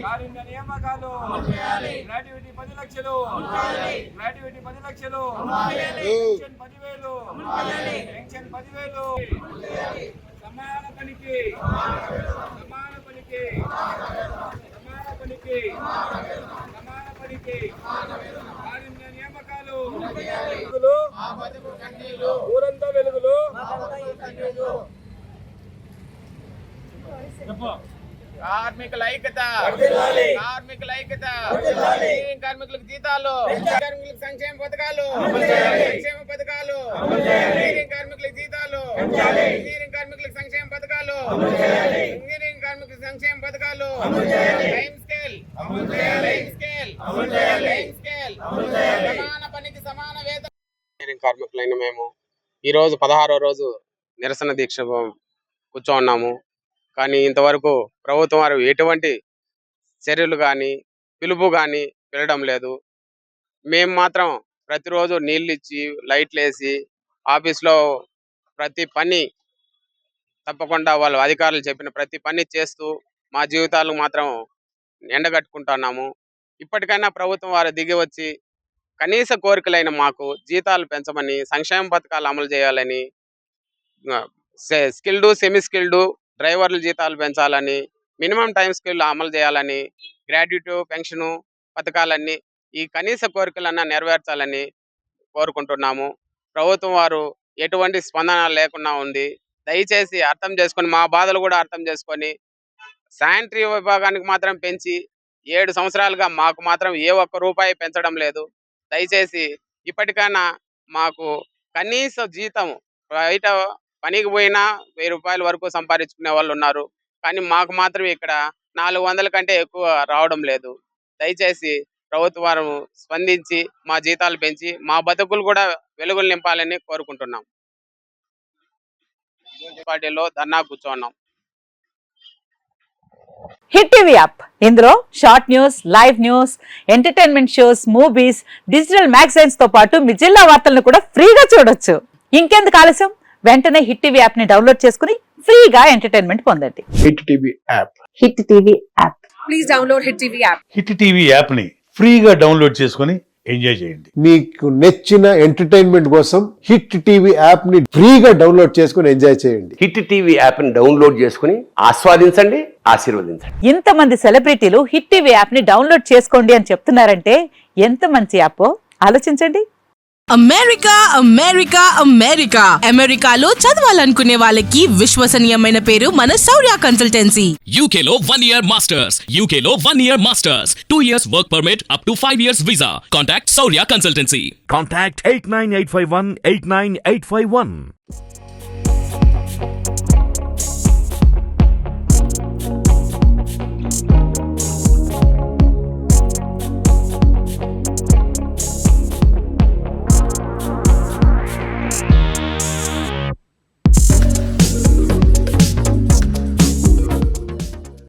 కారుణ్య నియామకాలు, గ్రాడ్యుయేటీ 10 లక్షలు, గ్రాడ్యుయేటీ 10 లక్షలు, పెన్షన్ 10,000, పెన్షన్ 10,000, సమాన పనికి, సమాన పనికి, సమాన పనికి, సమాన పనికి, కారుణ్య నియామకాలు, ఊరంతా వెలుగులు. కార్మికుల ఐక్యత, కార్మికుల ఐక్యత, కార్మికులకు జీతాలు, కార్మికులకు సంక్షేమ పథకాలు, సంక్షేమ పథకాలు, కార్మికులకు జీతాలు, ఇంజనీరింగ్ కార్మికులకు సంక్షేమ పథకాలు, ఇంజనీరింగ్ కార్మికులకు సంక్షేమ పథకాలు, time scale, time scale, time scale, సమాన పనికి సమాన వేతనం. ఇంజనీరింగ్ కార్మికులైన మేము ఈరోజు 16వ రోజు నిరసన దీక్ష కూర్చోన్నాము. కానీ ఇంతవరకు ప్రభుత్వం వారు ఎటువంటి చర్యలు కానీ పిలుపు కానీ పిలవడం లేదు. మేము మాత్రం ప్రతిరోజు నీళ్ళు ఇచ్చి లైట్లు వేసి ఆఫీస్లో ప్రతి పని తప్పకుండా వాళ్ళు అధికారులు చెప్పిన ప్రతి పని చేస్తూ మా జీవితాలు మాత్రం ఎండగట్టుకుంటున్నాము. ఇప్పటికైనా ప్రభుత్వం వారు దిగి వచ్చి కనీస కోరికలైన మాకు జీతాలు పెంచమని, సంక్షేమ పథకాలు అమలు చేయాలని, స్కిల్డ్ సెమీ స్కిల్డ్ డ్రైవర్ల జీతాలు పెంచాలని, మినిమం టైం స్కిల్ అమలు చేయాలని, గ్రాడ్యుయేట్ పెన్షను పథకాలన్నీ ఈ కనీస కోరికలన్నా నెరవేర్చాలని కోరుకుంటున్నాము. ప్రభుత్వం వారు ఎటువంటి స్పందన లేకుండా ఉంది. దయచేసి అర్థం చేసుకొని మా బాధలు కూడా అర్థం చేసుకొని శానిటరీ విభాగానికి మాత్రం పెంచి 7 సంవత్సరాలుగా మాకు మాత్రం ఏ ఒక్క రూపాయి పెంచడం లేదు. దయచేసి ఇప్పటికైనా మాకు కనీస జీతం, బయట పనికి పోయినా 1000 రూపాయల వరకు సంపాదించుకునే వాళ్ళు ఉన్నారు. కానీ మాకు మాత్రం ఇక్కడ 400 కంటే ఎక్కువ రావడం లేదు. దయచేసి ప్రభుత్వం స్పందించి మా జీతాలు పెంచి మా బతుకులు కూడా వెలుగులు నింపాలని కోరుకుంటున్నాం. పార్టీలో ధర్నా కూర్చోన్నాం. హిట్ టీవీ యాప్, ఇందులో short news, live news, entertainment shows, movies, digital magazines తో పాటు మీ జిల్లా వార్తలను కూడా ఫ్రీగా చూడొచ్చు. ఇంకెందుకు ఆలస్యం, వెంటనే హిట్ టీవీ యాప్ ని డౌన్లోడ్ చేసుకుని ఫ్రీగా ఎంటర్టైన్మెంట్ పొందండి. Hit TV app, hit TV app, please download hit TV app. Hit TV app ని ఫ్రీగా డౌన్లోడ్ చేసుకుని ఎంజాయ్ చేయండి. మీకు నచ్చిన ఎంటర్టైన్మెంట్ కోసం హిట్ టీవీ యాప్ ని ఫ్రీగా డౌన్లోడ్ చేసుకుని ఎంజాయ్ చేయండి. హిట్ టీవీ యాప్ ని డౌన్లోడ్ చేసుకుని ఆస్వాదించండి, ఆశీర్వదించండి. ఇంతమంది సెలబ్రిటీలు హిట్ టీవీ యాప్ ని డౌన్లోడ్ చేసుకోండి అని చెప్తున్నారంటే ఎంత మంచి యాప్ ఆలోచించండి. అమెరికా అమెరికా అమెరికా అమెరికాలో చదవాలనుకునే వాళ్ళకి విశ్వసనీయమైన పేరు మన శౌర్య కన్సల్టెన్సీ. UK లో 1 year masters, UK లో 1 year masters, 2 years work permit up to 5 years visa. Contact Shaurya Consultancy. Contact 89851 89851.